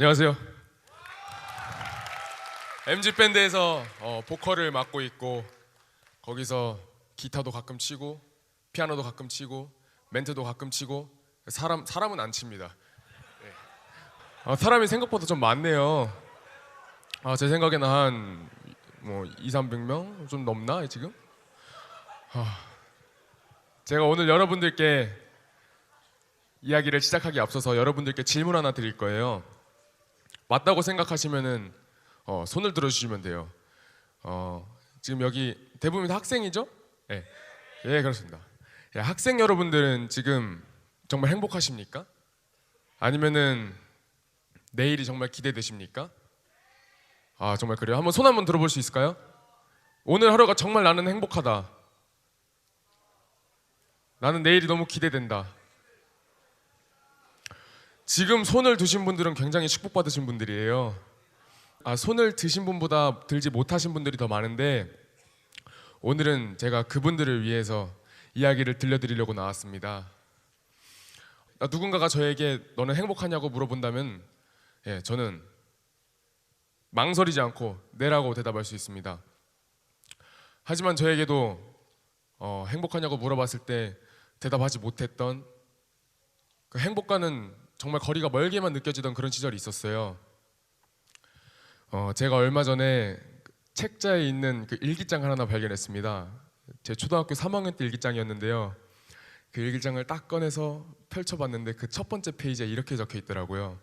안녕하세요. MG 밴드에서 보컬을 맡고 있고 거기서 기타도 가끔 치고 피아노도 가끔 치고 멘트도 가끔 치고 사람은 안 칩니다. 사람이 생각보다 좀 많네요. 제 생각에는 한 2, 300명 좀 넘나 지금? 제가 오늘 여러분들께 이야기를 시작하기 앞서서 여러분들께 질문 하나 드릴 거예요. 맞다고 생각하시면은 손을 들어주시면 돼요. 지금 여기 대부분 다 학생이죠? 네. 예, 그렇습니다. 예, 학생 여러분들은 지금 정말 행복하십니까? 아니면은 내일이 정말 기대되십니까? 정말 그래요? 한번 손 한번 들어볼 수 있을까요? 오늘 하루가 정말 나는 행복하다. 나는 내일이 너무 기대된다. 지금 손을 드신 분들은 굉장히 축복받으신 분들이에요. 손을 드신 분보다 들지 못하신 분들이 더 많은데 오늘은 제가 그분들을 위해서 이야기를 들려드리려고 나왔습니다. 누군가가 저에게 너는 행복하냐고 물어본다면 저는 망설이지 않고 네라고 대답할 수 있습니다. 하지만 저에게도 행복하냐고 물어봤을 때 대답하지 못했던 그 행복과는 정말 거리가 멀게만 느껴지던 그런 시절이 있었어요. 제가 얼마 전에 책자에 있는 그 일기장을 하나 발견했습니다. 제 초등학교 3학년 때 일기장이었는데요. 그 일기장을 딱 꺼내서 펼쳐봤는데 그 첫 번째 페이지에 이렇게 적혀 있더라고요.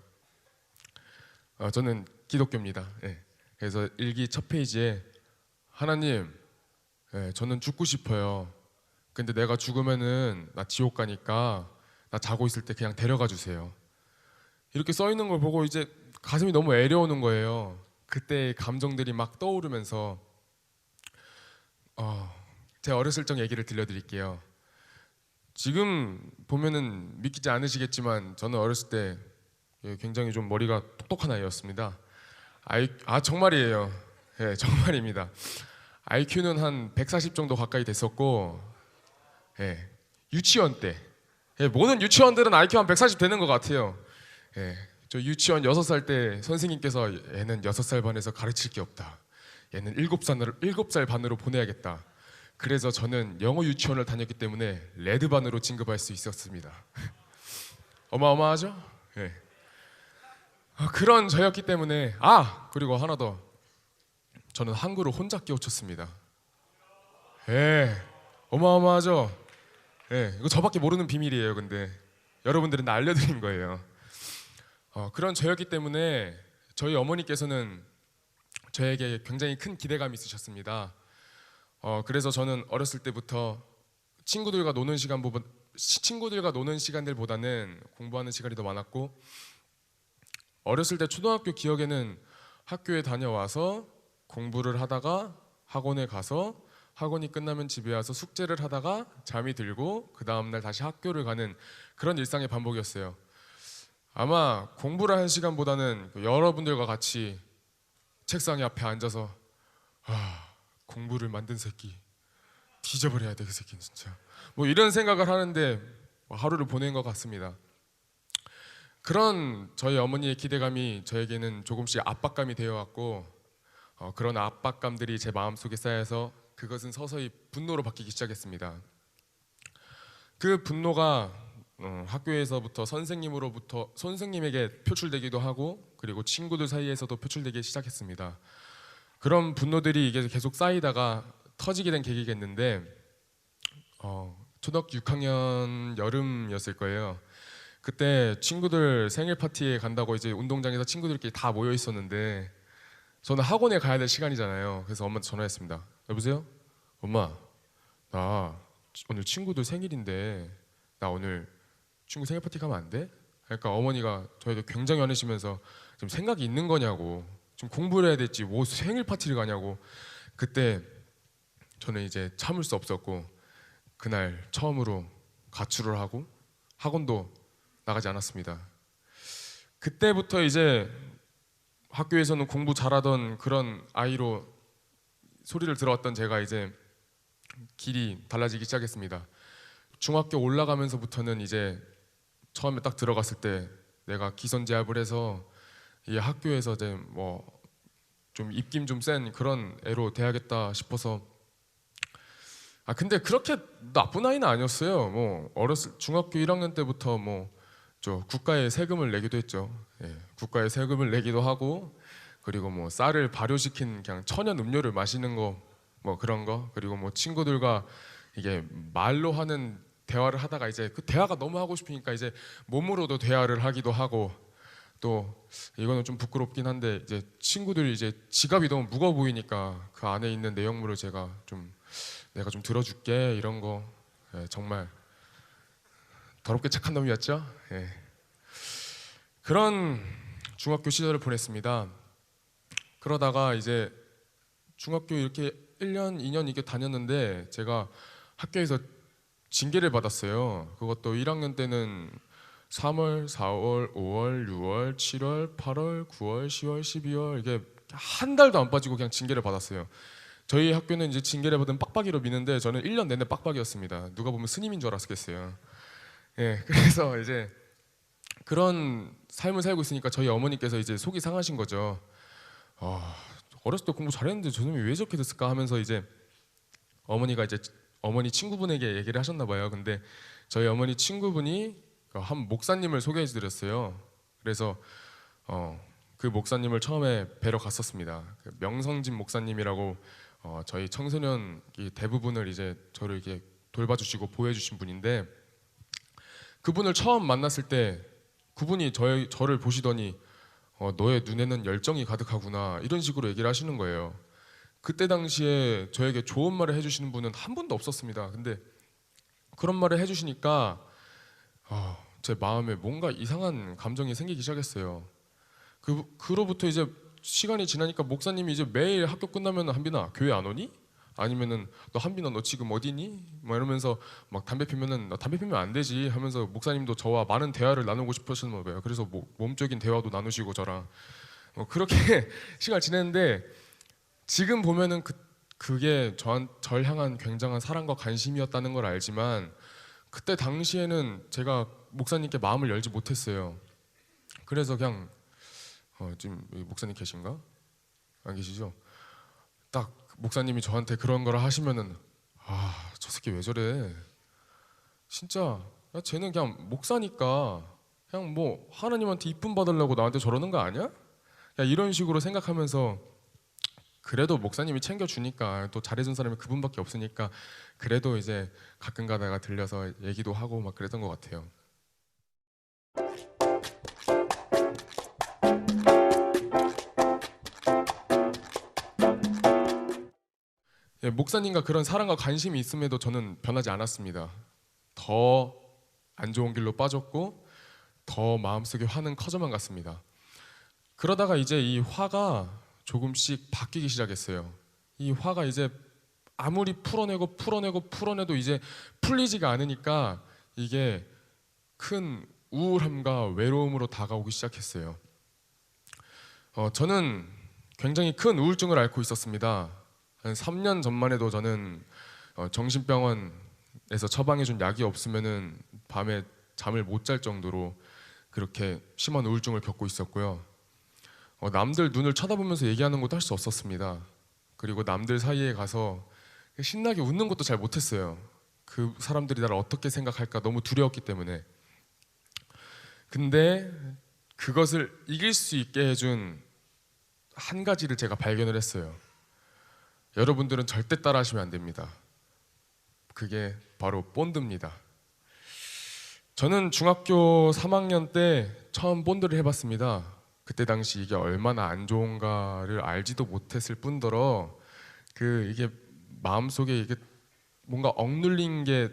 저는 기독교입니다. 그래서 일기 첫 페이지에 하나님, 저는 죽고 싶어요. 근데 내가 죽으면은 나 지옥 가니까 나 자고 있을 때 그냥 데려가 주세요. 이렇게 써 있는 걸 보고 이제 가슴이 너무 애려오는 거예요. 그때 감정들이 막 떠오르면서 제 어렸을 적 얘기를 들려드릴게요. 지금 보면은 믿기지 않으시겠지만 저는 어렸을 때 굉장히 좀 머리가 똑똑한 아이였습니다. 정말이에요. 정말입니다. IQ는 한 140 정도 가까이 됐었고 유치원 때 모든 유치원들은 IQ 한 140 되는 것 같아요. 저 유치원 6살 때 선생님께서 얘는 6살 반에서 가르칠 게 없다. 얘는 7살 반으로 보내야겠다. 그래서 저는 영어 유치원을 다녔기 때문에 레드반으로 진급할 수 있었습니다. 어마어마하죠? 그런 저였기 때문에 그리고 하나 더 저는 한글을 혼자 깨우쳤습니다. 어마어마하죠? 이거 저밖에 모르는 비밀이에요. 근데 여러분들은 나 알려드린 거예요. 그런 저였기 때문에 저희 어머니께서는 저에게 굉장히 큰 기대감이 있으셨습니다. 그래서 저는 어렸을 때부터 친구들과 노는 시간들보다는 공부하는 시간이 더 많았고, 어렸을 때 초등학교 기억에는 학교에 다녀와서 공부를 하다가 학원에 가서 학원이 끝나면 집에 와서 숙제를 하다가 잠이 들고 그 다음날 다시 학교를 가는 그런 일상의 반복이었어요. 아마 공부를 하는 시간보다는 여러분들과 같이 책상에 앞에 앉아서 공부를 만든 새끼 뒤져버려야 돼, 그 새끼는 진짜 이런 생각을 하는데 하루를 보낸 것 같습니다. 그런 저희 어머니의 기대감이 저에게는 조금씩 압박감이 되어왔고, 그런 압박감들이 제 마음속에 쌓여서 그것은 서서히 분노로 바뀌기 시작했습니다. 그 분노가 학교에서부터 선생님에게 표출되기도 하고, 그리고 친구들 사이에서도 표출되기 시작했습니다. 그런 분노들이 이게 계속 쌓이다가 터지게 된 계기가 있는데, 초등학교 6학년 여름이었을 거예요. 그때 친구들 생일 파티에 간다고 이제 운동장에서 친구들끼리 다 모여 있었는데 저는 학원에 가야 될 시간이잖아요. 그래서 엄마한테 전화했습니다. 여보세요? 엄마, 나 오늘 친구들 생일인데 나 오늘 친구 생일 파티 가면 안 돼? 그러니까 어머니가 저에게 굉장히 화내시면서 좀 생각이 있는 거냐고, 좀 공부를 해야 될지 뭐 생일 파티를 가냐고. 그때 저는 이제 참을 수 없었고 그날 처음으로 가출을 하고 학원도 나가지 않았습니다. 그때부터 이제 학교에서는 공부 잘하던 그런 아이로 소리를 들어왔던 제가 이제 길이 달라지기 시작했습니다. 중학교 올라가면서부터는 이제 처음에 딱 들어갔을 때 내가 기선제압을 해서 이 학교에서 이제 뭐 좀 입김 좀 센 그런 애로 돼야겠다 싶어서 근데 그렇게 나쁜 아이는 아니었어요. 뭐 어렸을 중학교 1학년 때부터 뭐 저 국가에 세금을 내기도 했죠. 예, 국가에 세금을 내기도 하고 그리고 뭐 쌀을 발효시킨 그냥 천연 음료를 마시는 거 뭐 그런 거 그리고 뭐 친구들과 이게 말로 하는 대화를 하다가 이제 그 대화가 너무 하고 싶으니까 이제 몸으로도 대화를 하기도 하고 또 이거는 좀 부끄럽긴 한데 이제 친구들이 이제 지갑이 너무 무거워 보이니까 그 안에 있는 내용물을 제가 좀 내가 좀 들어줄게 이런 거 예, 정말 더럽게 착한 놈이었죠. 예. 그런 중학교 시절을 보냈습니다. 그러다가 이제 중학교 이렇게 1년, 2년 이렇게 다녔는데 제가 학교에서 징계를 받았어요. 그것도 1학년 때는 3월, 4월, 5월, 6월, 7월, 8월, 9월, 10월, 12월 이게 한 달도 안 빠지고 그냥 징계를 받았어요. 저희 학교는 이제 징계를 받으면 빡빡이로 미는데 저는 1년 내내 빡빡이었습니다. 누가 보면 스님인 줄 알았겠어요. 예, 그래서 이제 그런 삶을 살고 있으니까 저희 어머니께서 이제 속이 상하신 거죠. 아, 어렸을 때 공부 잘했는데 저놈이 왜 저렇게 됐을까 하면서 이제 어머니가 이제 어머니 친구분에게 얘기를 하셨나 봐요. 근데 저희 어머니 친구분이 한 목사님을 소개해 드렸어요. 그래서 그 목사님을 처음에 뵈러 갔었습니다. 그 명성진 목사님이라고 저희 청소년 대부분을 이제 저를 이렇게 돌봐주시고 보호해주신 분인데 그분을 처음 만났을 때 그분이 저를 보시더니 너의 눈에는 열정이 가득하구나 이런 식으로 얘기를 하시는 거예요. 그때 당시에 저에게 좋은 말을 해주시는 분은 한 분도 없었습니다. 근데 그런 말을 해주시니까 제 마음에 뭔가 이상한 감정이 생기기 시작했어요. 그로부터 이제 시간이 지나니까 목사님이 이제 매일 학교 끝나면 한빈아 교회 안 오니? 아니면은 너 한빈아 너 지금 어디니? 막 이러면서 막 담배 피면은 나 담배 피면 안 되지 하면서 목사님도 저와 많은 대화를 나누고 싶으셨나 봐요. 그래서 뭐 몸적인 대화도 나누시고 저랑 그렇게 시간을 지냈는데 지금 보면은 그게 절 향한 굉장한 사랑과 관심이었다는 걸 알지만 그때 당시에는 제가 목사님께 마음을 열지 못했어요. 그래서 그냥 지금 목사님 계신가? 안 계시죠? 딱 목사님이 저한테 그런 걸 하시면은 저 새끼 왜 저래? 진짜 쟤는 그냥 목사니까 그냥 뭐 하나님한테 이쁨 받으려고 나한테 저러는 거 아니야? 그냥 이런 식으로 생각하면서 그래도 목사님이 챙겨주니까 또 잘해준 사람이 그분밖에 없으니까 그래도 이제 가끔 가다가 들려서 얘기도 하고 막 그랬던 것 같아요. 예, 목사님과 그런 사랑과 관심이 있음에도 저는 변하지 않았습니다. 더 안 좋은 길로 빠졌고 더 마음속에 화는 커져만 갔습니다. 그러다가 이제 이 화가 조금씩 바뀌기 시작했어요. 이 화가 이제 아무리 풀어내도 이제 풀리지가 않으니까 이게 큰 우울함과 외로움으로 다가오기 시작했어요. 저는 굉장히 큰 우울증을 앓고 있었습니다. 한 3년 전만 해도 저는 정신병원에서 처방해준 약이 없으면은 밤에 잠을 못 잘 정도로 그렇게 심한 우울증을 겪고 있었고요. 남들 눈을 쳐다보면서 얘기하는 것도 할 수 없었습니다. 그리고 남들 사이에 가서 신나게 웃는 것도 잘 못했어요. 그 사람들이 나를 어떻게 생각할까 너무 두려웠기 때문에. 근데 그것을 이길 수 있게 해준 한 가지를 제가 발견을 했어요. 여러분들은 절대 따라하시면 안 됩니다. 그게 바로 본드입니다. 저는 중학교 3학년 때 처음 본드를 해봤습니다. 그때 당시 이게 얼마나 안 좋은가를 알지도 못했을 뿐더러 이게 마음속에 이게 뭔가 억눌린 게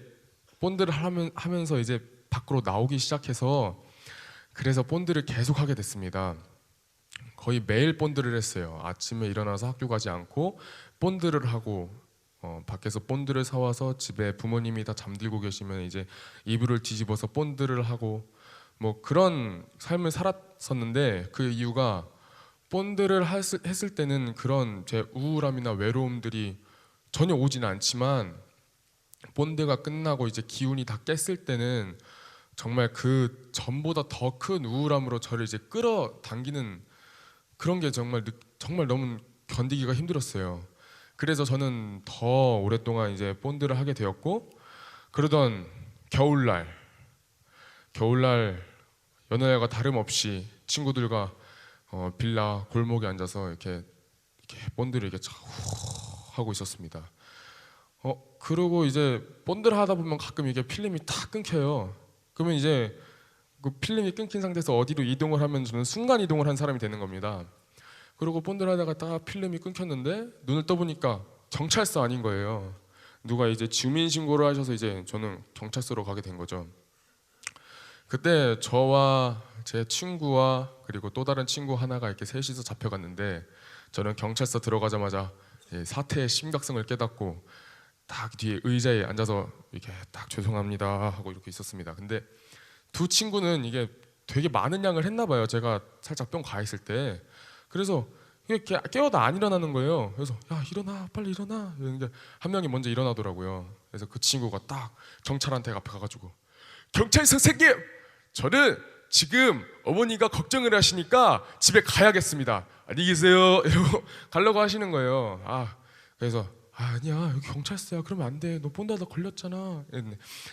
본드를 하면서 이제 밖으로 나오기 시작해서 그래서 본드를 계속 하게 됐습니다. 거의 매일 본드를 했어요. 아침에 일어나서 학교 가지 않고 본드를 하고 밖에서 본드를 사와서 집에 부모님이 다 잠들고 계시면 이제 이불을 뒤집어서 본드를 하고 뭐 그런 삶을 살았었는데 그 이유가 본드를 했을 때는 그런 제 우울함이나 외로움들이 전혀 오지는 않지만 본드가 끝나고 이제 기운이 다 깼을 때는 정말 그 전보다 더 큰 우울함으로 저를 이제 끌어당기는 그런 게 정말 너무 견디기가 힘들었어요. 그래서 저는 더 오랫동안 이제 본드를 하게 되었고, 그러던 겨울날 여느 날과 다름없이 친구들과 빌라 골목에 앉아서 이렇게 본드를 이렇게 하고 있었습니다. 그러고 이제 본드를 하다 보면 가끔 이게 필름이 탁 끊겨요. 그러면 이제 그 필름이 끊긴 상태에서 어디로 이동을 하면 저는 순간 이동을 한 사람이 되는 겁니다. 그리고 본드를 하다가 딱 필름이 끊겼는데 눈을 떠보니까 경찰서 아닌 거예요. 누가 이제 주민 신고를 하셔서 이제 저는 경찰서로 가게 된 거죠. 그때 저와 제 친구와 그리고 또 다른 친구 하나가 이렇게 셋이서 잡혀갔는데, 저는 경찰서 들어가자마자 사태의 심각성을 깨닫고 딱 뒤에 의자에 앉아서 이렇게 딱 죄송합니다 하고 이렇게 있었습니다. 근데 두 친구는 이게 되게 많은 양을 했나 봐요. 제가 살짝 뿅 가 있을 때. 그래서 이게 깨워도 안 일어나는 거예요. 그래서 야 일어나 빨리 일어나 이러는데 한 명이 먼저 일어나더라고요. 그래서 그 친구가 딱 경찰한테 앞에 가가지고 경찰 선생님, 저는 지금 어머니가 걱정을 하시니까 집에 가야겠습니다. 안녕히 계세요. 이러고 가려고 하시는 거예요. 그래서 아니야 여기 경찰서야. 그러면 안 돼. 너 본드하다 걸렸잖아.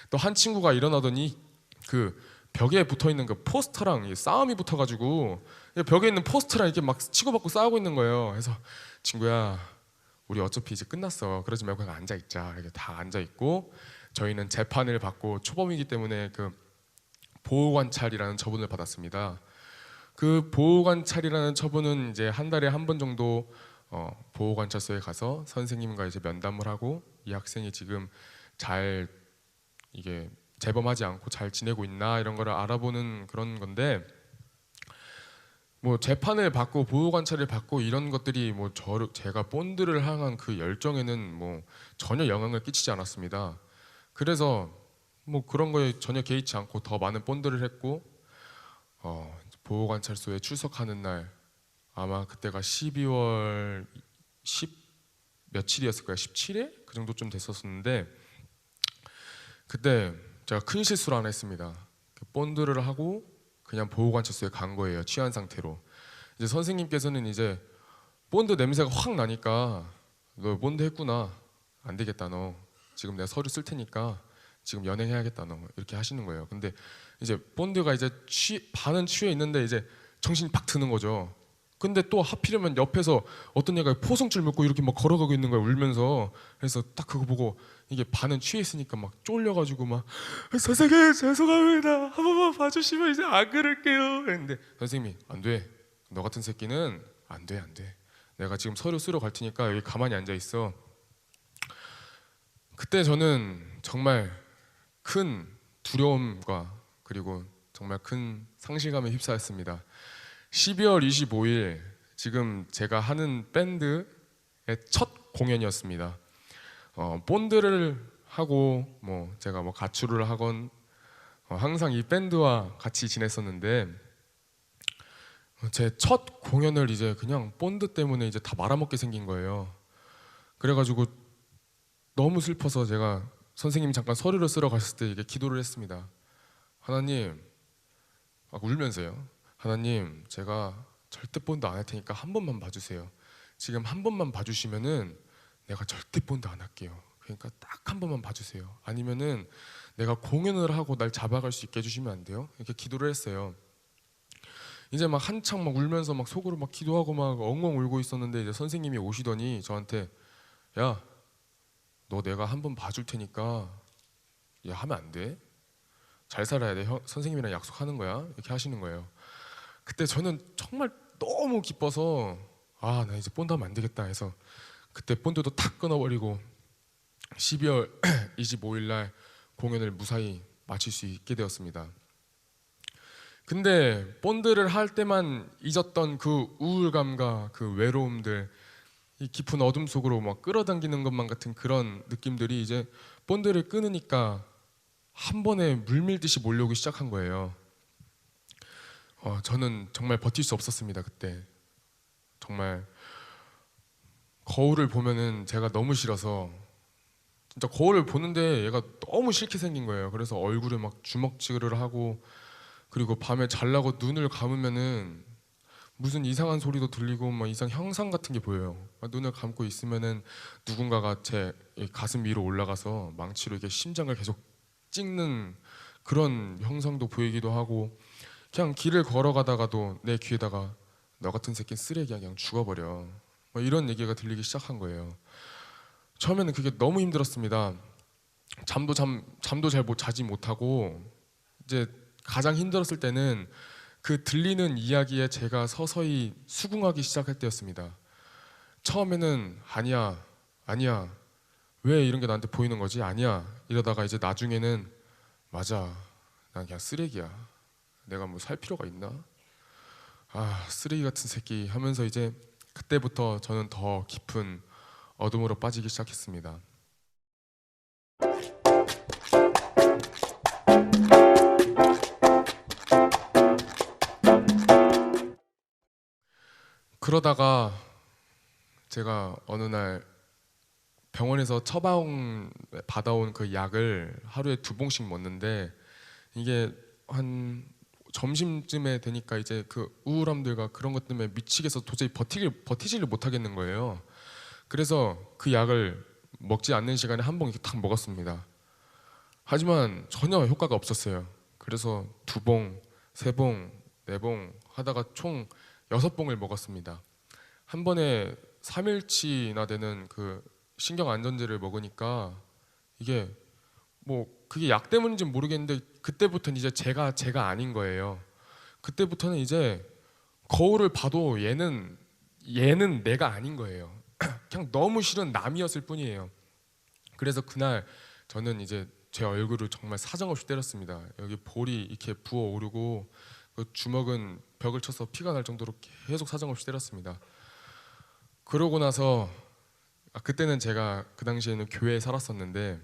또 한 친구가 일어나더니 그 벽에 붙어 있는 그 포스터랑 싸움이 붙어가지고 벽에 있는 포스터랑 이렇게 막 치고받고 싸우고 있는 거예요. 그래서 친구야, 우리 어차피 이제 끝났어. 그러지 말고 그냥 앉아 있자. 이렇게 다 앉아 있고, 저희는 재판을 받고 초범이기 때문에 그 보호관찰이라는 처분을 받았습니다. 그 보호관찰이라는 처분은 이제 한 달에 한 번 정도 보호관찰소에 가서 선생님과 이제 면담을 하고 이 학생이 지금 잘 이게 재범하지 않고 잘 지내고 있나 이런 거를 알아보는 그런 건데, 뭐 재판을 받고 보호관찰을 받고 이런 것들이 뭐 제가 본드를 향한 그 열정에는 뭐 전혀 영향을 끼치지 않았습니다. 그래서 뭐 그런 거에 전혀 개의치 않고 더 많은 본드를 했고, 보호관찰소에 출석하는 날 아마 그때가 12월 10 며칠이었을 거예요. 17일 그 정도쯤 됐었는데, 그때 제가 큰 실수를 하나 했습니다. 본드를 하고 그냥 보호관찰소에 간 거예요. 취한 상태로. 이제 선생님께서는 이제 본드 냄새가 확 나니까 너 본드 했구나. 안 되겠다. 너 지금 내가 서류 쓸 테니까 지금 연행해야겠다. 너 이렇게 하시는 거예요. 근데 이제 본드가 이제 반은 취해 있는데 이제 정신이 팍 드는 거죠. 근데 또 하필이면 옆에서 어떤 애가 포승줄 묶고 이렇게 막 걸어가고 있는 거야, 울면서. 그래서 딱 그거 보고 이게 반은 취해 있으니까 막 쫄려가지고 막 선생님 죄송합니다. 한 번만 봐주시면 이제 안 그럴게요. 그랬는데 선생님이 안 돼. 너 같은 새끼는 안 돼, 안 돼. 내가 지금 서류 쓰러 갈 테니까 여기 가만히 앉아 있어. 그때 저는 정말 큰 두려움과 그리고 정말 큰 상실감에 휩싸였습니다. 12월 25일 지금 제가 하는 밴드의 첫 공연이었습니다. 본드를 하고 뭐 제가 뭐 가출을 하건 항상 이 밴드와 같이 지냈었는데, 제 첫 공연을 이제 그냥 본드 때문에 이제 다 말아먹게 생긴 거예요. 그래가지고 너무 슬퍼서 제가 선생님이 잠깐 서류를 쓰러 갔을 때 이게 기도를 했습니다. 하나님, 막 울면서요. 하나님, 제가 절대 본드 안 할 테니까 한 번만 봐주세요. 지금 한 번만 봐주시면은 내가 절대 본드 안 할게요. 그러니까 딱 한 번만 봐주세요. 아니면은 내가 공연을 하고 날 잡아갈 수 있게 해주시면 안 돼요? 이렇게 기도를 했어요. 이제 막 한창 막 울면서 막 속으로 막 기도하고 막 엉엉 울고 있었는데, 이제 선생님이 오시더니 저한테 야, 너 내가 한 번 봐줄 테니까 야 하면 안 돼. 잘 살아야 돼. 선생님이랑 약속하는 거야. 이렇게 하시는 거예요. 그때 저는 정말 너무 기뻐서 나 이제 본드 하면 안 되겠다 해서 그때 본드도 탁 끊어버리고 12월 25일 날 공연을 무사히 마칠 수 있게 되었습니다. 근데 본드를 할 때만 잊었던 그 우울감과 그 외로움들, 이 깊은 어둠 속으로 막 끌어당기는 것만 같은 그런 느낌들이 이제 본드를 끊으니까 한 번에 물밀듯이 몰려오기 시작한 거예요. 저는 정말 버틸 수 없었습니다. 그때 정말 거울을 보면은 제가 너무 싫어서, 진짜 거울을 보는데 얘가 너무 싫게 생긴 거예요. 그래서 얼굴에 막 주먹질을 하고, 그리고 밤에 자려고 눈을 감으면은 무슨 이상한 소리도 들리고 막 이상 형상 같은 게 보여요. 눈을 감고 있으면은 누군가가 제 가슴 위로 올라가서 망치로 이렇게 심장을 계속 찍는 그런 형상도 보이기도 하고, 그냥 길을 걸어가다가도 내 귀에다가 너 같은 새끼 쓰레기야 그냥 죽어버려, 뭐 이런 얘기가 들리기 시작한 거예요. 처음에는 그게 너무 힘들었습니다. 잠도 잘 못 자지 못하고, 이제 가장 힘들었을 때는 그 들리는 이야기에 제가 서서히 수긍하기 시작할 때였습니다. 처음에는 아니야, 아니야, 왜 이런 게 나한테 보이는 거지? 아니야. 이러다가 이제 나중에는 맞아, 난 그냥 쓰레기야. 내가 뭐 살 필요가 있나? 아, 쓰레기 같은 새끼 하면서 이제 그때부터 저는 더 깊은 어둠으로 빠지기 시작했습니다. 그러다가 제가 어느 날 병원에서 처방 받아온 그 약을 하루에 2봉씩 먹는데, 이게 한 점심쯤에 되니까 이제 그 우울함들과 그런 것 때문에 미치겠어 도저히 버티지를 못하겠는 거예요. 그래서 그 약을 먹지 않는 시간에 한 봉 이렇게 탁 먹었습니다. 하지만 전혀 효과가 없었어요. 그래서 2봉, 3봉, 4봉 하다가 총 6봉을 먹었습니다. 한 번에 3일치나 되는 그 신경 안정제를 먹으니까 이게 뭐 그게 약 때문인지는 모르겠는데, 그때부터는 이제 제가 아닌 거예요. 그때부터는 이제 거울을 봐도 얘는 내가 아닌 거예요. 그냥 너무 싫은 남이었을 뿐이에요. 그래서 그날 저는 이제 제 얼굴을 정말 사정없이 때렸습니다. 여기 볼이 이렇게 부어오르고 그 주먹은 벽을 쳐서 피가 날 정도로 계속 사정없이 때렸습니다. 그러고 나서 그때는 제가 그 당시에는 교회에 살았었는데,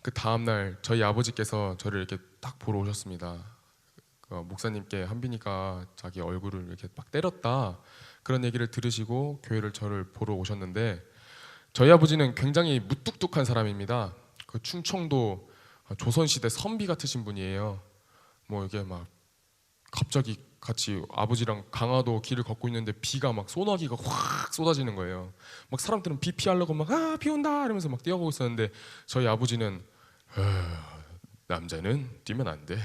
그 다음날 저희 아버지께서 저를 이렇게 딱 보러 오셨습니다. 목사님께 한빈이가 자기 얼굴을 이렇게 막 때렸다, 그런 얘기를 들으시고 교회를 저를 보러 오셨는데, 저희 아버지는 굉장히 무뚝뚝한 사람입니다. 그 충청도 조선시대 선비 같으신 분이에요. 뭐 이게 막 갑자기 같이 아버지랑 강화도 길을 걷고 있는데 비가 막 소나기가 확 쏟아지는 거예요. 막 사람들은 비 피하려고 막 아 비 온다 이러면서 막 뛰어가고 있었는데, 저희 아버지는 남자는 뛰면 안 돼.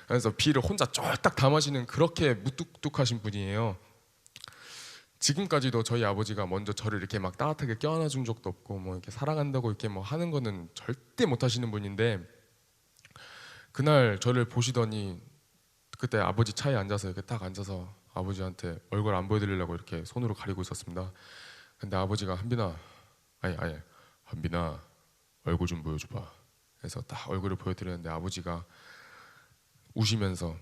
그래서 비를 혼자 쫄딱 담아시는 그렇게 무뚝뚝하신 분이에요. 지금까지도 저희 아버지가 먼저 저를 이렇게 막 따뜻하게 껴안아 준 적도 없고, 뭐 이렇게 사랑한다고 이렇게 뭐 하는 거는 절대 못 하시는 분인데, 그날 저를 보시더니 그때 아버지 차에 앉아서 이렇게 딱 앉아서 아버지한테 얼굴 안 보여드리려고 이렇게 손으로 가리고 있었습니다. 근데 아버지가 한빈아, 아니 한빈아 얼굴 좀 보여줘봐. 그래서 딱 얼굴을 보여드렸는데 아버지가 우시면서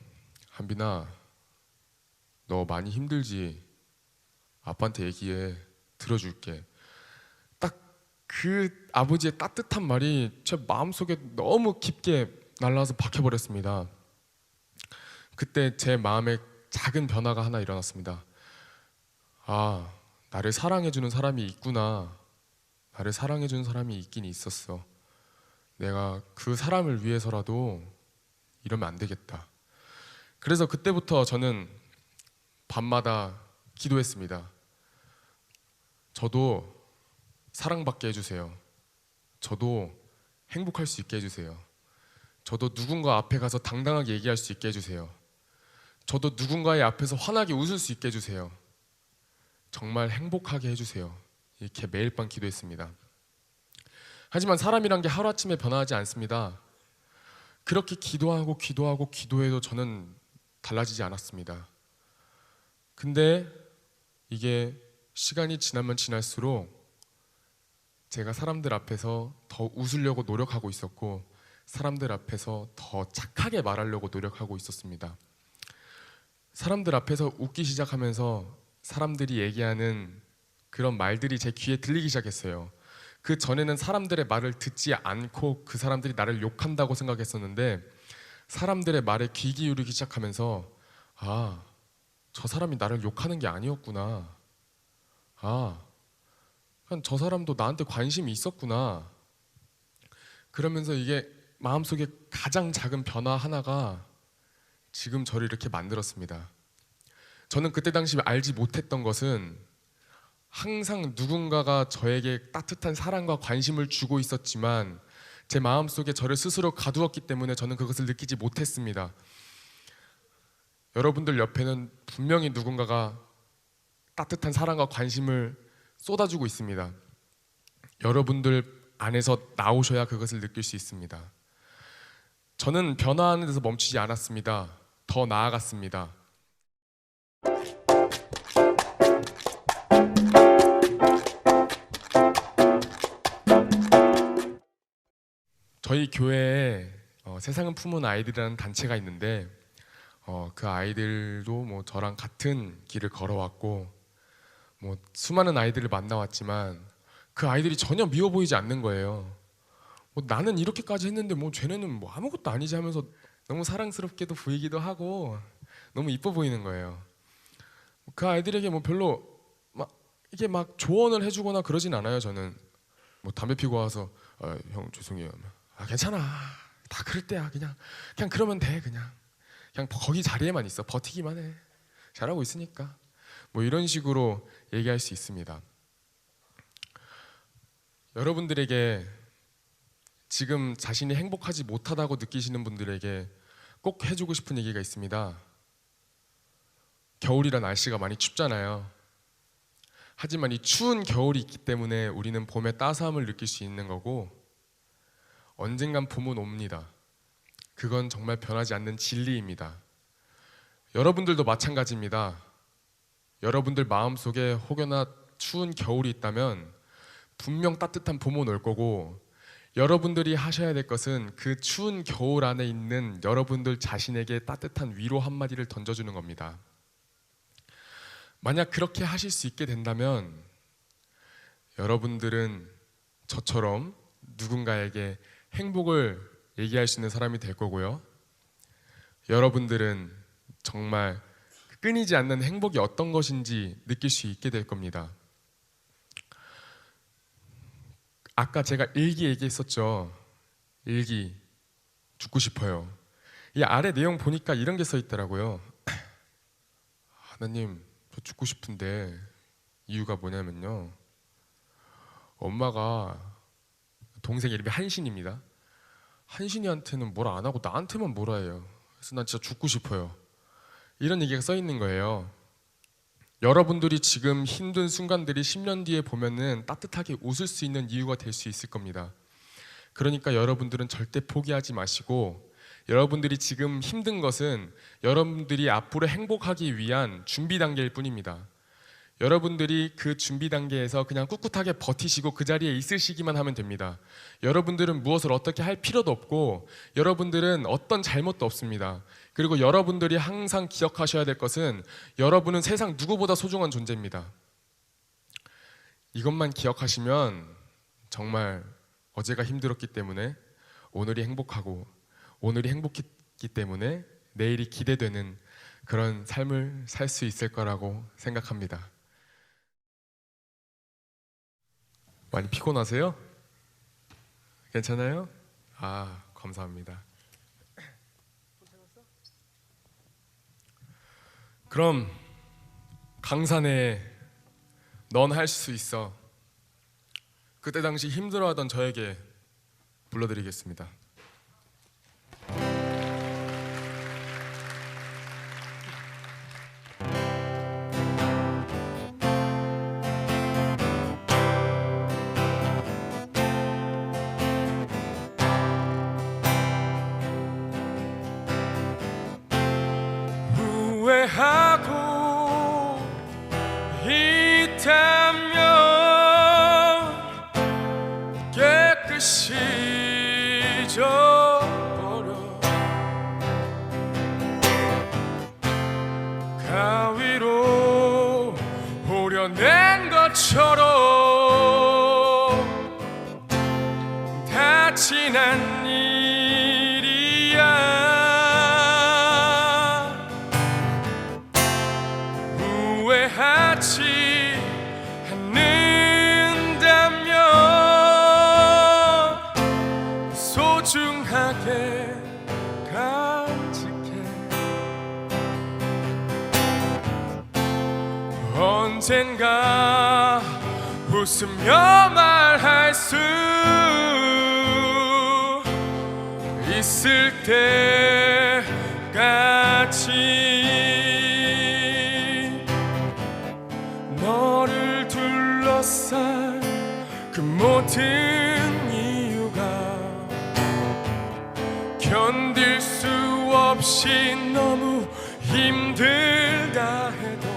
한빈아 너 많이 힘들지? 아빠한테 얘기해, 들어줄게. 딱 그 아버지의 따뜻한 말이 제 마음속에 너무 깊게 날라와서 박혀버렸습니다. 그때 제 마음에 작은 변화가 하나 일어났습니다. 아, 나를 사랑해주는 사람이 있구나. 나를 사랑해주는 사람이 있긴 있었어. 내가 그 사람을 위해서라도 이러면 안 되겠다. 그래서 그때부터 저는 밤마다 기도했습니다. 저도 사랑받게 해주세요. 저도 행복할 수 있게 해주세요. 저도 누군가 앞에 가서 당당하게 얘기할 수 있게 해주세요. 저도 누군가의 앞에서 환하게 웃을 수 있게 해주세요. 정말 행복하게 해주세요. 이렇게 매일 밤 기도했습니다. 하지만 사람이란 게 하루아침에 변화하지 않습니다. 그렇게 기도해도 저는 달라지지 않았습니다. 근데 이게 시간이 지나면 지날수록 제가 사람들 앞에서 더 웃으려고 노력하고 있었고, 사람들 앞에서 더 착하게 말하려고 노력하고 있었습니다. 사람들 앞에서 웃기 시작하면서 사람들이 얘기하는 그런 말들이 제 귀에 들리기 시작했어요. 그 전에는 사람들의 말을 듣지 않고 그 사람들이 나를 욕한다고 생각했었는데, 사람들의 말에 귀 기울이기 시작하면서 아, 저 사람이 나를 욕하는 게 아니었구나. 아, 그냥 저 사람도 나한테 관심이 있었구나. 그러면서 이게 마음속에 가장 작은 변화 하나가 지금 저를 이렇게 만들었습니다. 저는 그때 당시 알지 못했던 것은 항상 누군가가 저에게 따뜻한 사랑과 관심을 주고 있었지만 제 마음속에 저를 스스로 가두었기 때문에 저는 그것을 느끼지 못했습니다. 여러분들 옆에는 분명히 누군가가 따뜻한 사랑과 관심을 쏟아주고 있습니다. 여러분들 안에서 나오셔야 그것을 느낄 수 있습니다. 저는 변화하는 데서 멈추지 않았습니다. 더 나아갔습니다. 저희 교회에 세상은 품은 아이들이라는 단체가 있는데 그 아이들도 뭐 저랑 같은 길을 걸어왔고 뭐 수많은 아이들을 만나왔지만 그 아이들이 전혀 미워 보이지 않는 거예요. 뭐 나는 이렇게까지 했는데 뭐 쟤네는 뭐 아무것도 아니지 하면서 너무 사랑스럽게도 보이기도 하고 너무 이뻐 보이는 거예요. 그 아이들에게 뭐 별로 막 이게 막 조언을 해주거나 그러진 않아요. 저는 뭐 담배 피고 와서 형 죄송해요. 괜찮아. 다 그럴 때야. 그냥 그러면 돼. 그냥 거기 자리에만 있어. 버티기만 해. 잘하고 있으니까. 뭐 이런 식으로 얘기할 수 있습니다. 여러분들에게 지금 자신이 행복하지 못하다고 느끼시는 분들에게 꼭 해주고 싶은 얘기가 있습니다. 겨울이라 날씨가 많이 춥잖아요. 하지만 이 추운 겨울이 있기 때문에 우리는 봄의 따스함을 느낄 수 있는 거고 언젠간 봄은 옵니다. 그건 정말 변하지 않는 진리입니다. 여러분들도 마찬가지입니다. 여러분들 마음속에 혹여나 추운 겨울이 있다면 분명 따뜻한 봄은 올 거고 여러분들이 하셔야 될 것은 그 추운 겨울 안에 있는 여러분들 자신에게 따뜻한 위로 한마디를 던져주는 겁니다. 만약 그렇게 하실 수 있게 된다면 여러분들은 저처럼 누군가에게 행복을 얘기할 수 있는 사람이 될 거고요. 여러분들은 정말 끊이지 않는 행복이 어떤 것인지 느낄 수 있게 될 겁니다. 아까 제가 일기 얘기했었죠. 일기 죽고 싶어요. 이 아래 내용 보니까 이런 게 써 있더라고요. 하나님, 저 죽고 싶은데 이유가 뭐냐면요. 엄마가 동생 이름이 한신입니다. 한신이한테는 뭐라 안 하고 나한테만 뭐라 해요. 그래서 난 진짜 죽고 싶어요. 이런 얘기가 써 있는 거예요. 여러분들이 지금 힘든 순간들이 10년 뒤에 보면은 따뜻하게 웃을 수 있는 이유가 될 수 있을 겁니다. 그러니까 여러분들은 절대 포기하지 마시고 여러분들이 지금 힘든 것은 여러분들이 앞으로 행복하기 위한 준비 단계일 뿐입니다. 여러분들이 그 준비 단계에서 그냥 꿋꿋하게 버티시고 그 자리에 있으시기만 하면 됩니다. 여러분들은 무엇을 어떻게 할 필요도 없고 여러분들은 어떤 잘못도 없습니다. 그리고 여러분들이 항상 기억하셔야 될 것은 여러분은 세상 누구보다 소중한 존재입니다. 이것만 기억하시면 정말 어제가 힘들었기 때문에 오늘이 행복하고 오늘이 행복했기 때문에 내일이 기대되는 그런 삶을 살 수 있을 거라고 생각합니다. 많이 피곤하세요? 괜찮아요? 감사합니다. 그럼 강산에 넌 할 수 있어. 그때 당시 힘들어하던 저에게 불러드리겠습니다. 후회하고 있다면 깨끗이 잊어버려. 가위로 오려낸 것처럼 다 지난 일이야. 후회하지 않는다면 소중하게 간직해. 언젠가 웃으며 말할 수 있을 때까지 너를 둘러싼 그 모든 이유가 견딜 수 없이 너무 힘들다 해도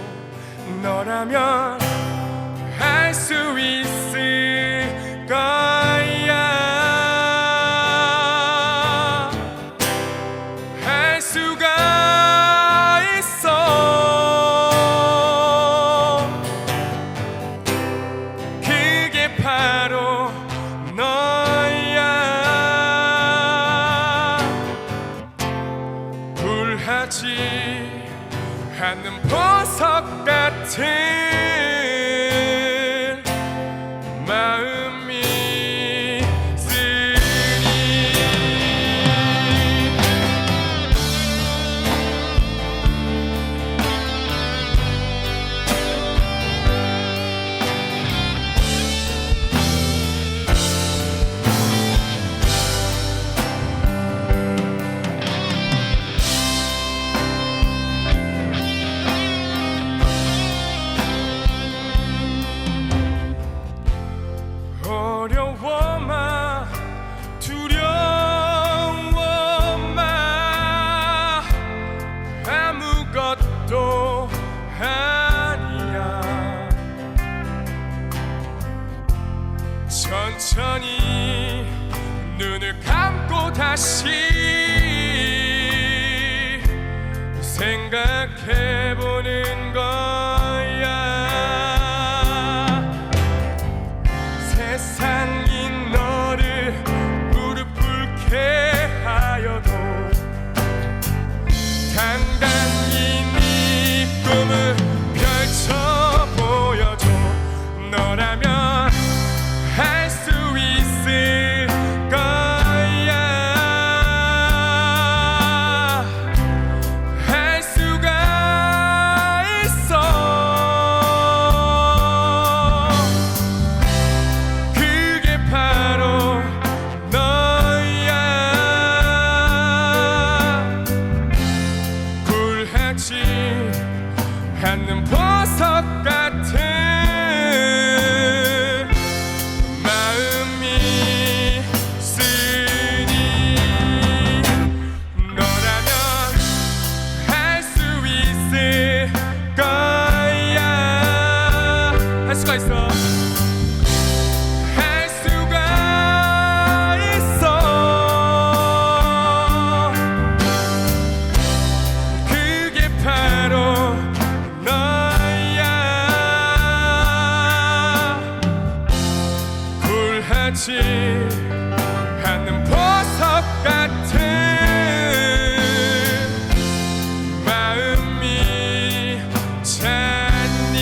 너라면 할 수 있을 거야. 할 수가 있어. 그게 바로 너야. 불하지 않는 보석 같은 마음이 있으니 어려워마 두려워마 아무것도 아니야. 천천히 눈을 감고 다시 생각해보는 거야. 세상이 너를 무릎 꿇게 하여도 당당히 네 꿈을 펼쳐 보여줘. 너라면 할 수 있을 거야. 할 수가 있어. 그게 바로 너야. 굴하지 않는 보석 같은 마음이 있으니 너라면 할 수 있을 거야. 할 수가 있어. 할 수가 있어. 그게 바로 너야. 굴하지 않는 보석 같은 마음이 찾니.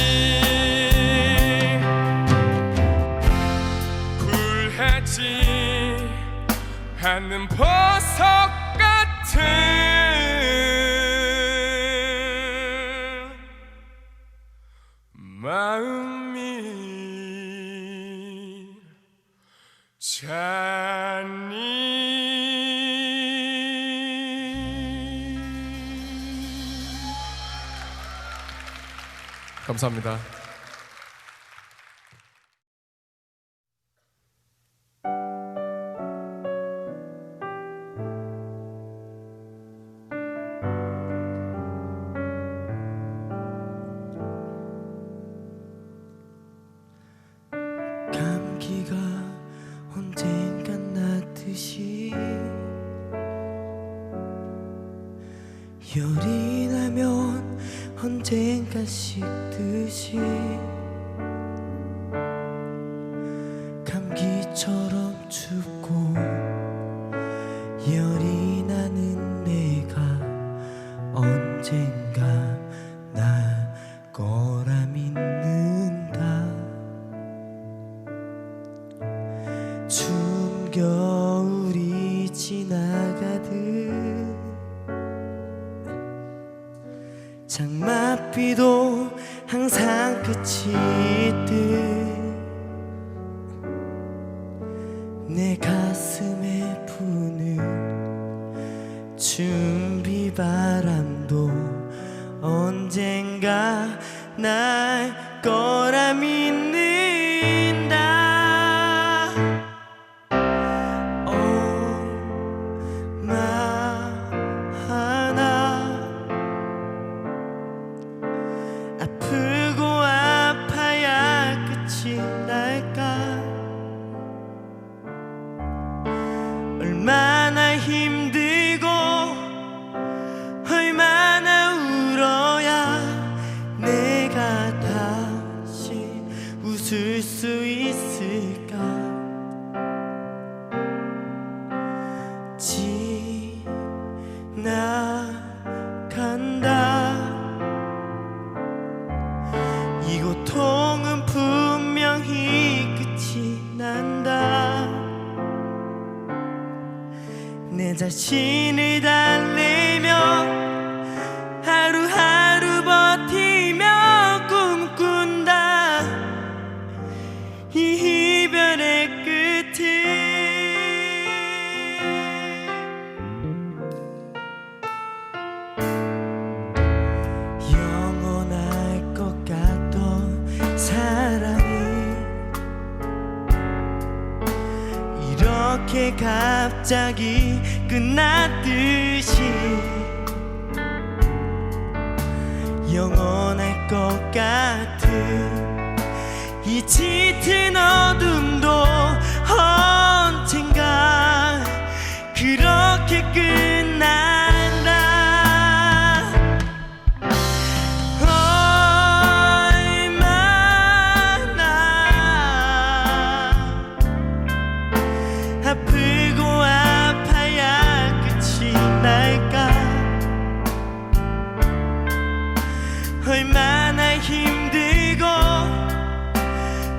굴하지 않는 보석 같은 마음이 감사합니다. 감기가 언젠간 낫듯이 열이 나면 언젠가 식듯이 감기처럼 춥고 열이 나는 내가 언젠가 날 거라 믿는다. 추운 겨울이 지나가듯 장맛비도 항상 끝 지듯 내 가슴에 부는 준비바람도 언젠가 날 거라 믿는다. 얼마나 아프고 아파야 끝이 날까. 얼마나 힘들고 얼마나 울어야 내가 다시 웃을 수 있을까. 지나간다. 이 고통은 분명히 끝이 난다. 내 자신을 달래며 하루하루 버티며 꿈꾼다. 이 이별의 끝을 영원할 것 같던 사랑이 이렇게 갑자기 끝났듯이 영원할 것 같은 이 짙은 어둠도 언젠가 그렇게 끝난다. 얼마나 아프고 아파야 끝이 날까. 얼마나 힘들고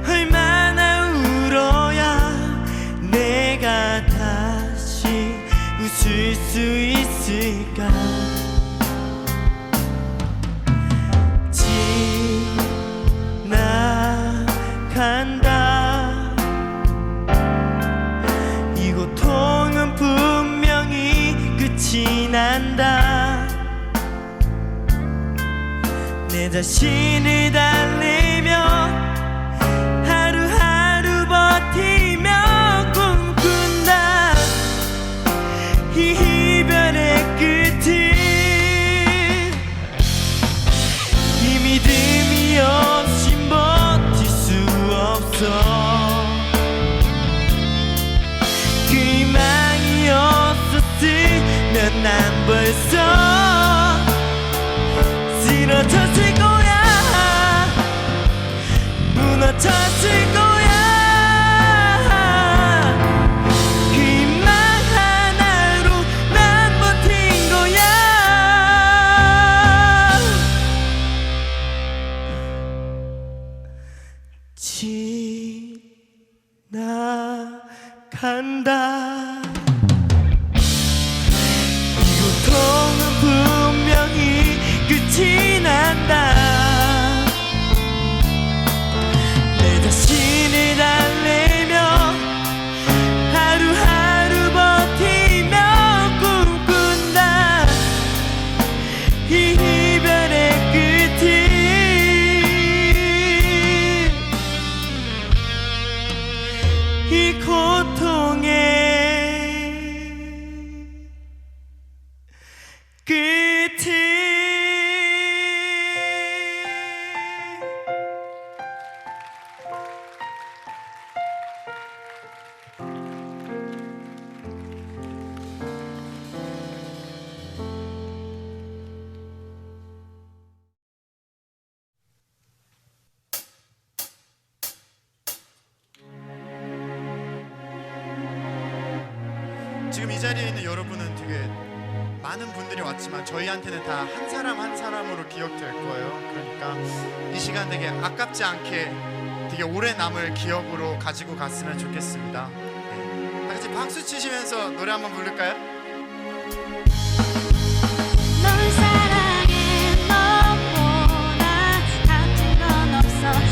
얼마나 울어야 내가 다시 웃을 수 있을까. 지나간다. 이 고통은 분명히 끝이 난다. 내 자신을 달래며 하루하루 버티며 꿈꾼다. 이 이별의 끝을 이 믿음이 없이 버틸 수 없어. 그 희망이 없었으면 난 벌써 쓰러졌을 거야. 무너졌을 거야. 그 희망 하나로 난 버틴 거야. 지나간다. 이 고통은 분명히 끝이 난다. 내 자신을 달래며 하루하루 버티며 꿈꾼다. 이 이별의 끝을 이 고통의 끝을 지금 이 자리에 있는 여러분은 되게 많은 분들이 왔지만 저희한테는 다 한 사람 한 사람으로 기억될 거예요. 그러니까 이 시간 되게 아깝지 않게 되게 오래 남을 기억으로 가지고 갔으면 좋겠습니다. 네. 다 같이 박수 치시면서 노래 한번 부를까요? 널 사랑해 너보다 같은 건 없어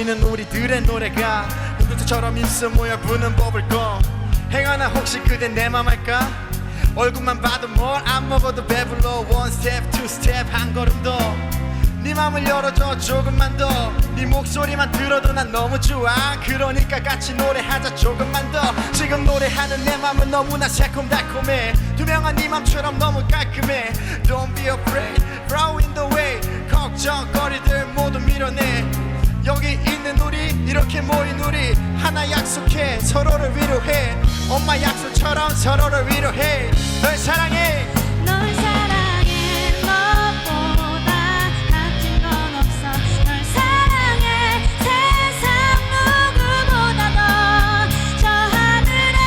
보이는 우리들의 노래가 흔들처럼 입술 모여 부는 법을 꺼 행여나 혹시 그대 내 맘 알까 얼굴만 봐도 뭘 안 먹어도 배불러 One step, two step 한 걸음 더 네 맘을 열어줘 조금만 더 네 목소리만 들어도 난 너무 좋아 그러니까 같이 노래하자 조금만 더 지금 노래하는 내 맘은 너무나 새콤달콤해 투명한 네 맘처럼 너무 깔끔해 Don't be afraid, throw in the way 걱정거리들 모두 밀어내 여기 있는 우리 이렇게 모인 우리 하나 약속해 서로를 위로해 엄마 약속처럼 서로를 위로해 널 사랑해 널 사랑해 너보다 가진 건 없어 널 사랑해 세상 누구보다도 저 하늘에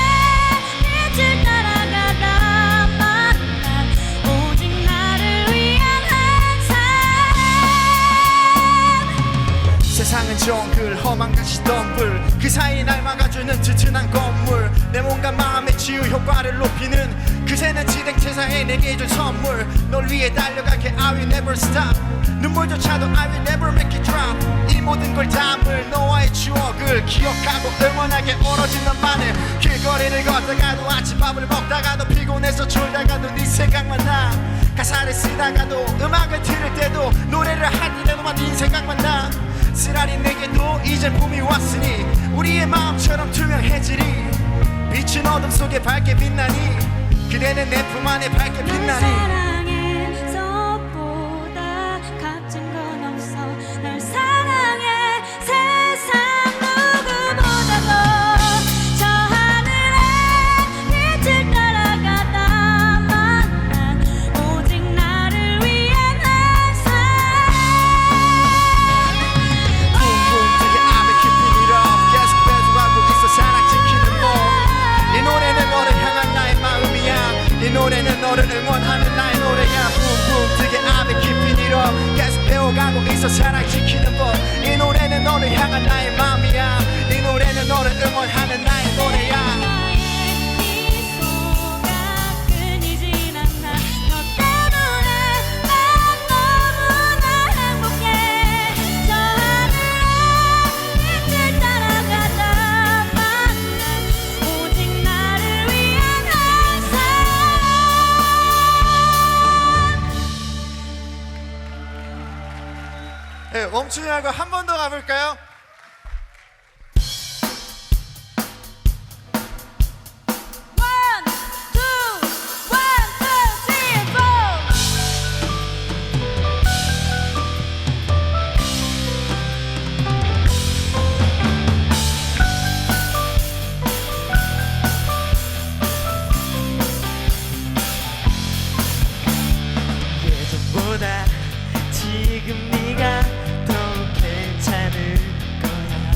빛을 따라가다 만난 오직 나를 위한 한 사람 세상은 정글 험한 가시던 불그 사이 날 막아주는 튼튼한 건물 내 몸과 마음의 치유 효과를 높이는 그새는 지댕체사에 내게 준 선물 널 위해 달려갈게 I will never stop 눈물조차도 I will never make it drop 이 모든 걸 담을 너와의 추억을 기억하고 응원하게 오로지 너만을 길거리를 걷다가도 아침밥을 먹다가도 피곤해서 졸다가도 네 생각만 나 가사를 쓰다가도 음악을 들을 때도 노래를 할 때도 네 생각만 나 쓰라린 내게도 이젠 봄이 왔으니 우리의 마음처럼 투명해지리 빛은 어둠 속에 밝게 빛나니 그대는 내 품 안에 밝게 널 빛나니 사랑해 너보다 값진 건 없어 널 사랑해 세상 누구보다도 저 하늘에 빛을 따라가다 만난 오직 나를 위한 한 사람 붕붕 뜨게 앞에 깊이 밀어 계속 배도하고 있어 사랑 지키는 법이 노래는 너를 향한 나의 마음이야 이 노래는 너를 응원하는 나의 노래야 붕붕 뜨게 앞에 깊이 밀어 계속 배워가고 있어 사랑 지키는 법이 노래는 너를 향한 나의 마음이야 이 노래는 너를 응원하는 나의 노래야 나의 미소가 끊이진 않아 너 때문에 난 너무나 행복해 저 하늘에 빛을 따라가다 만난 오직 나를 위한 한 사람 네, 멈추지 말고 한 번 더 가볼까요? One, two, 1, 2, 3, 4 예전보다 지금 네가 더욱 괜찮을 거야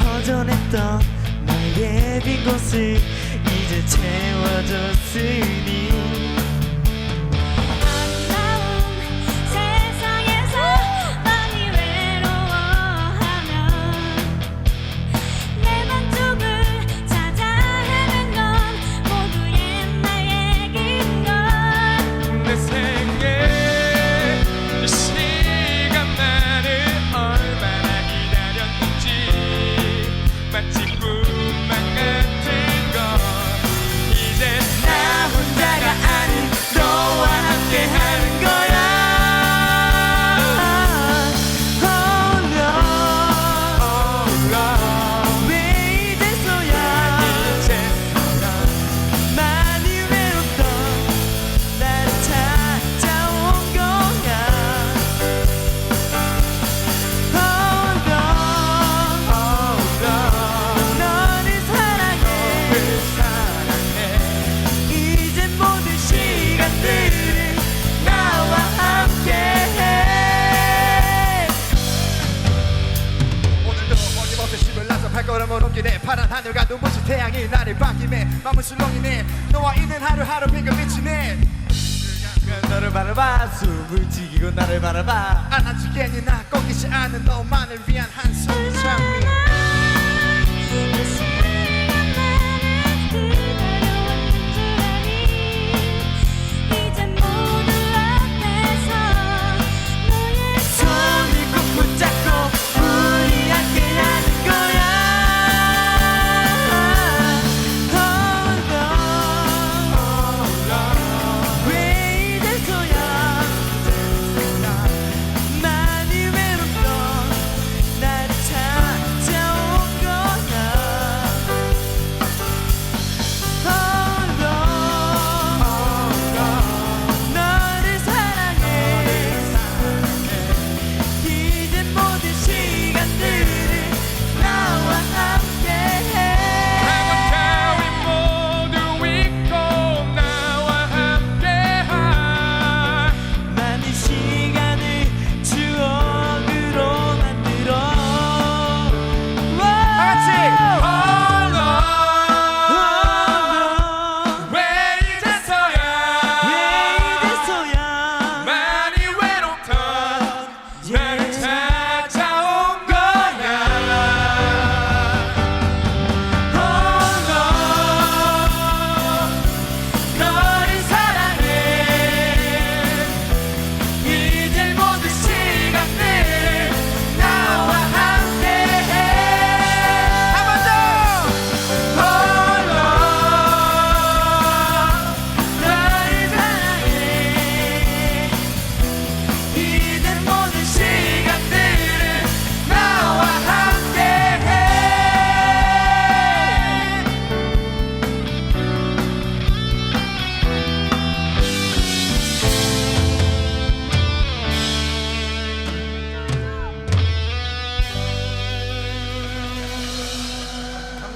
허전했던 나의 빈 곳을 이제 채워줬으니 아름다운 세상에서 많이 외로워하면 내 반쪽을 찾아 헤맨 건 모두 옛날 얘긴걸 내 생에 이 시간만을 얼마나 기다렸는지 마치 꿈만 같은 것 이제 나 혼자가 아닌 너와 함께 하는 거야 Oh no 왜 이제서야 많이 외롭던 나를 찾아온 거야 Oh no 너를 사랑해 이제 모든 시간들을 나와 함께해 오늘도 어김없이 힘을 나서 발걸음을 옮기네 파란 하늘과 눈부신 태양이 나를 반기네 마음은 술렁이네 너와 있는 하루하루 빙글 비치네 너를 바라봐 숨을 튀기고 나를 바라봐 안아주겠니 나 꺾이지 않는 너만을 위한 한 손을 잡니 이 시간만을 기다려왔는 줄 아니 이제 모두 앞에서 너의 손을 꼭 붙잡고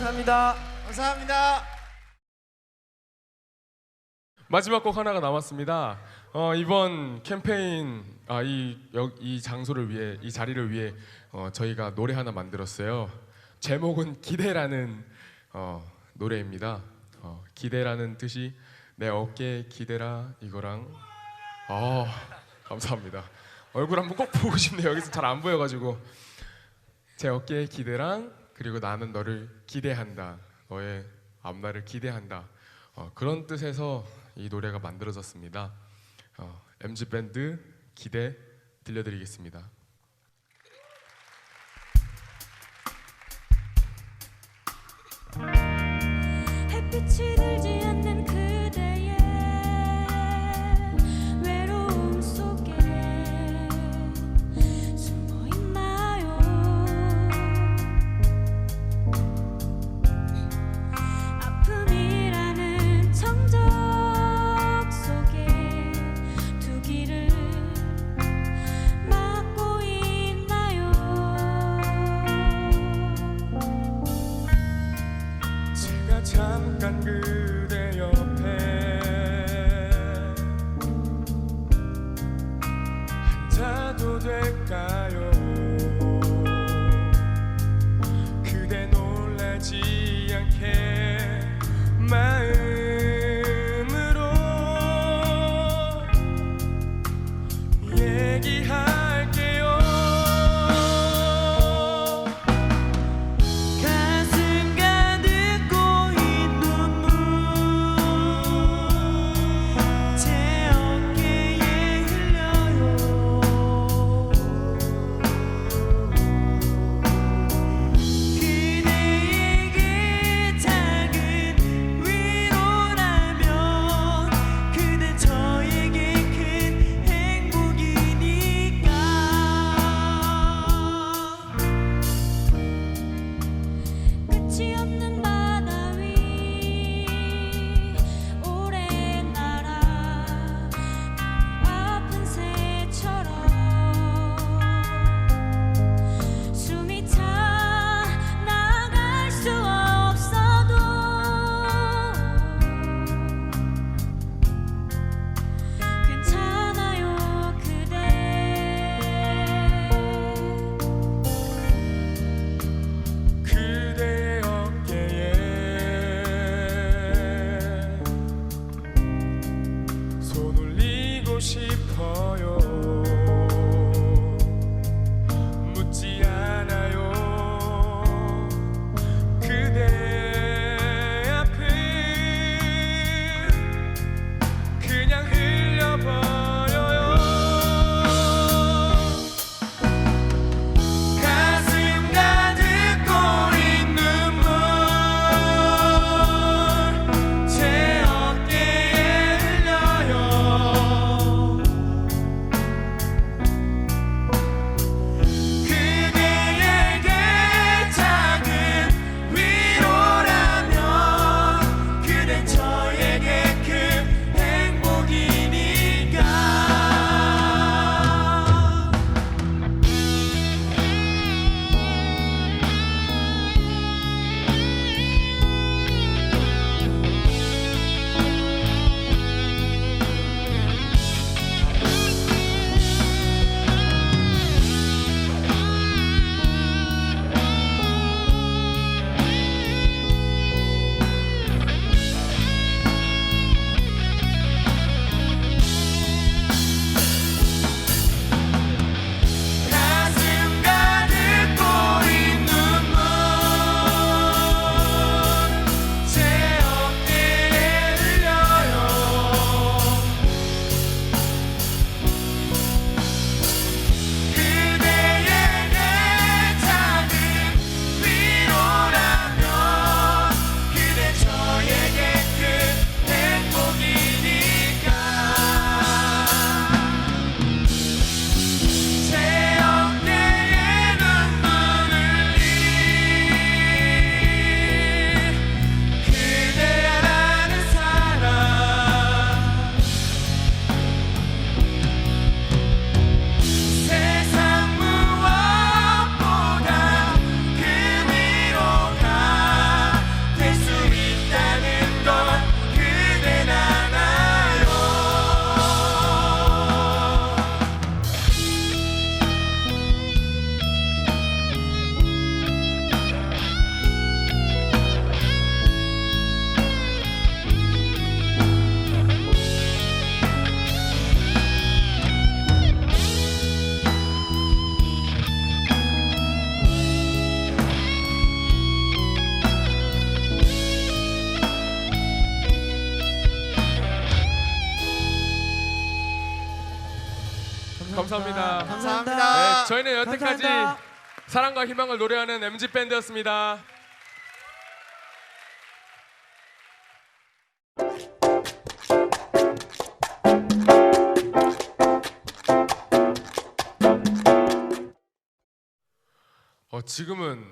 감사합니다. 감사합니다. 마지막 곡 하나가 남았습니다. 이번 캠페인 이 장소를 위해 이 자리를 위해 저희가 노래 하나 만들었어요. 제목은 기대라는 노래입니다. 기대라는 뜻이 내 어깨에 기대라 이거랑 감사합니다. 얼굴 한번 꼭 보고 싶네요. 여기서 잘 안 보여가지고 제 어깨에 기대랑 그리고 나는 너를 기대한다. 너의 앞날을 기대한다. 그런 뜻에서 이 노래가 만들어졌습니다. MG 밴드 기대 들려드리겠습니다. 햇빛이 들지 않는 그대의 외로움 속에 숨어 있나요? 아픔이라는 정적 속에 두 길을 막고 있나요? 제가 잠깐 그대 옆에 앉아도 될까요? 그대 놀라지 않게 마음으로 얘기할게요. 가슴 가득 고인 눈물 제 어깨에 흘려요. 그대에게 작은 위로라면 그대 저에게 큰 행복이니까. 끝이 없는 바다 위 오랜 나라 아픈 새처럼 숨이 차 나갈 수 없어도 괜찮아요 그대. 그대의 어깨에 손 올리고 싶어요. 묻지 않아요. 그대 앞은 그냥 흘려버려요. 가슴 가득 고인 눈물 제 어깨에 흘려요. 감사합니다. 감사합니다. 네, 저희는 여태까지 감사합니다. 사랑과 희망을 노래하는 MG 밴드였습니다. 지금은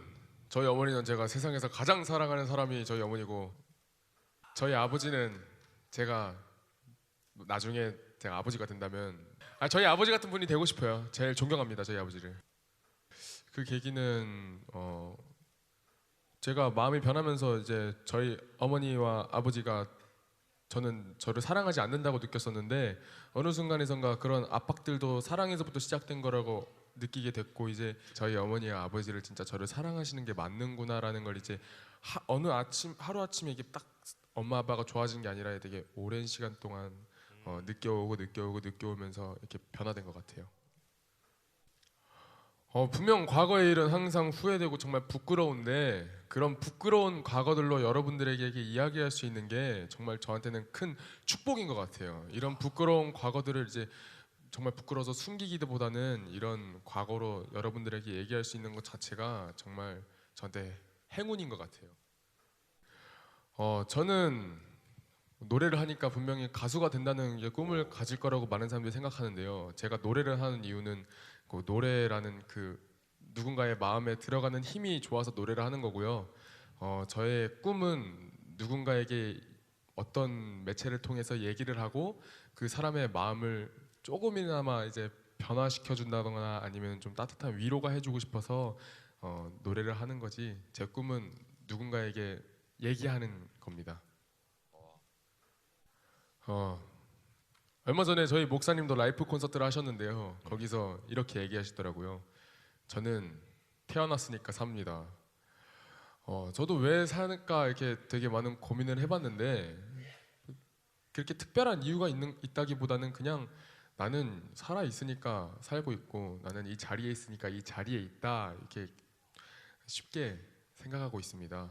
저희 어머니는 제가 세상에서 가장 사랑하는 사람이 저희 어머니고, 저희 아버지는 제가 나중에 제가 아버지가 된다면 저희 아버지 같은 분이 되고 싶어요. 제일 존경합니다, 저희 아버지를. 그 계기는 제가 마음이 변하면서 이제 저희 어머니와 아버지가 저를 사랑하지 않는다고 느꼈었는데, 어느 순간에선가 그런 압박들도 사랑에서부터 시작된 거라고 느끼게 됐고, 이제 저희 어머니와 아버지를 진짜 저를 사랑하시는 게 맞는구나라는 걸 이제 어느 아침 하루아침에 이게 딱 엄마 아빠가 좋아진 게 아니라 되게 오랜 시간 동안 느껴오면서 이렇게 변화된 것 같아요. 분명 과거의 일은 항상 후회되고 정말 부끄러운데, 그런 부끄러운 과거들로 여러분들에게 이야기할 수 있는 게 정말 저한테는 큰 축복인 것 같아요. 이런 부끄러운 과거들을 이제 정말 부끄러워서 숨기기보다는 이런 과거로 여러분들에게 얘기할 수 있는 것 자체가 정말 저한테 행운인 것 같아요. 저는 노래를 하니까 분명히 가수가 된다는 이제 꿈을 가질 거라고 많은 사람들이 생각하는데요. 제가 노래를 하는 이유는 그 노래라는 그 누군가의 마음에 들어가는 힘이 좋아서 노래를 하는 거고요. 저의 꿈은 누군가에게 어떤 매체를 통해서 얘기를 하고 그 사람의 마음을 조금이나마 이제 변화시켜 준다거나 아니면 좀 따뜻한 위로가 해주고 싶어서 노래를 하는 거지, 제 꿈은 누군가에게 얘기하는 겁니다. 얼마 전에 저희 목사님도 라이프 콘서트를 하셨는데요. 거기서 이렇게 얘기하시더라고요. 저는 태어났으니까 삽니다. 저도 왜 살까 이렇게 되게 많은 고민을 해봤는데, 그렇게 특별한 이유가 있다기보다는 그냥 나는 살아 있으니까 살고 있고, 나는 이 자리에 있으니까 이 자리에 있다, 이렇게 쉽게 생각하고 있습니다.